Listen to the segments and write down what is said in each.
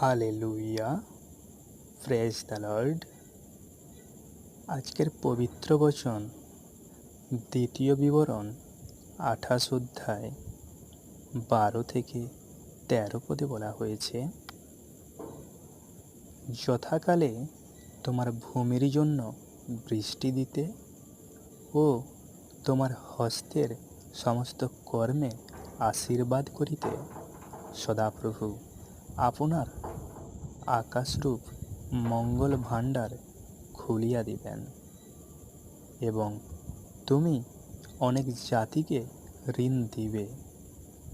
Hallelujah, praise the Lord. আজকের পবিত্র বচন দ্বিতীয় বিবরণ 28 অধ্যায় 12 থেকে 13 পদে বলা হয়েছে, যথাকালে তোমার ভূমির জন্য বৃষ্টি দিতে ও তোমার হস্তের সমস্ত কর্মে আশীর্বাদ করিতে সদাপ্রভু আপনার আকাশরূপ মঙ্গল ভাণ্ডার খুলিয়া দিবেন, এবং তুমি অনেক জাতিকে ঋণ দিবে,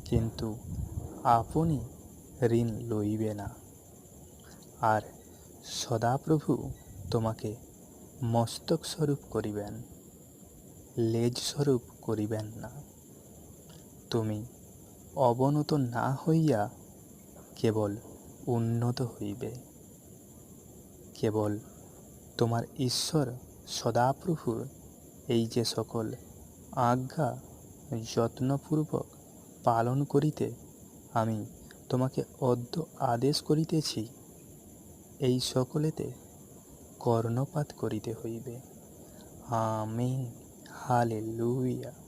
কিন্তু আপনি ঋণ লইবে না। আর সদাপ্রভু তোমাকে মস্তক স্বরূপ করিবেন, লেজ স্বরূপ করিবেন না। তুমি অবনত না হইয়া কেবল উন্নত হইবে। কেবল তোমার ঈশ্বর সদাপ্রভুর এই যে সকল আজ্ঞা যত্নপূর্বক পালন করিতে আমি তোমাকে অদ্য আদেশ করিতেছি, এই সকলেতে কর্ণপাত করিতে হইবে। আমেন। হালেলুয়া।